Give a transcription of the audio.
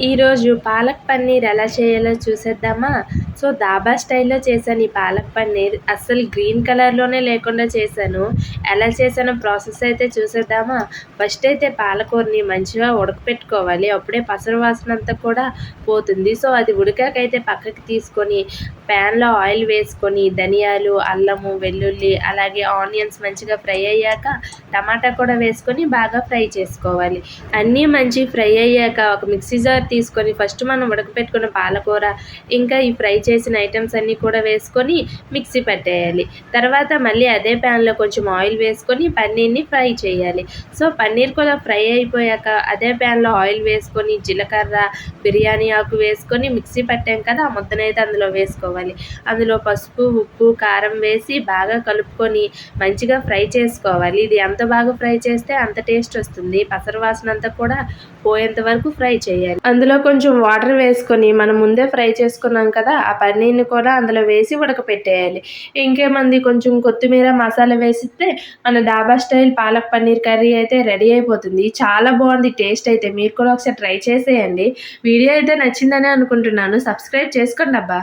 ఈరోజు పాలక్ పన్నీర్ ఎలా చేయాలో చూసేద్దామా? సో, ధాబా స్టైల్‌లో చేశాను ఈ పాలక్ పన్నీర్. అస్సలు గ్రీన్ కలర్‌లోనే లేకుండా చేశాను. ఎలా చేశానో ప్రాసెస్ అయితే చూసేద్దామా? ఫస్ట్ అయితే పాలకూరని మంచిగా ఉడకపెట్టుకోవాలి. అప్పుడే పసరు వాసన అంతా కూడా పోతుంది. సో, అది ఉడికాకైతే పక్కకి తీసుకొని ప్యాన్‌లో ఆయిల్ వేసుకొని ధనియాలు, అల్లము, వెల్లుల్లి అలాగే ఆనియన్స్ మంచిగా ఫ్రై అయ్యాక టమాటా కూడా వేసుకొని బాగా ఫ్రై చేసుకోవాలి. అన్నీ మంచి ఫ్రై అయ్యాక ఒక మిక్సీ జార్ తీసుకొని ఫస్ట్ మనం ఉడకపెట్టుకున్న పాలకూర ఇంకా ఈ ఫ్రై చేసిన ఐటమ్స్ అన్నీ కూడా వేసుకొని మిక్సీ పట్టేయాలి. తర్వాత మళ్ళీ అదే ప్యాన్లో కొంచెం ఆయిల్ వేసుకొని పన్నీర్ని ఫ్రై చేయాలి. సో, పన్నీర్ కూడా ఫ్రై అయిపోయాక అదే ప్యాన్లో ఆయిల్ వేసుకొని జీలకర్ర, బిర్యానీ ఆకు వేసుకొని మిక్సీ పట్టాం కదా ఆ ముద్దనైతే అందులో వేసుకోవాలి. అందులో పసుపు, ఉప్పు, కారం వేసి బాగా కలుపుకొని మంచిగా ఫ్రై చేసుకోవాలి. ఇది ఎంత బాగా ఫ్రై చేస్తే అంత టేస్ట్ వస్తుంది. పసరు వాసన అంతా కూడా పోయేంత వరకు ఫ్రై చేయాలి. అందులో కొంచెం వాటర్ వేసుకొని మనం ముందే ఫ్రై చేసుకున్నాం కదా ఆ పన్నీర్ని కూడా అందులో వేసి ఉడకపెట్టేయాలి. ఇంకేముంది కొంచెం కొత్తిమీర, మసాలా వేసిస్తే మన డాబా స్టైల్ పాలక్ పన్నీర్ కర్రీ అయితే రెడీ అయిపోతుంది. చాలా బాగుంది టేస్ట్ అయితే. మీరు కూడా ఒకసారి ట్రై చేసేయండి. వీడియో అయితే నచ్చిందనే అనుకుంటున్నాను. సబ్స్క్రైబ్ చేసుకోండి అబ్బా.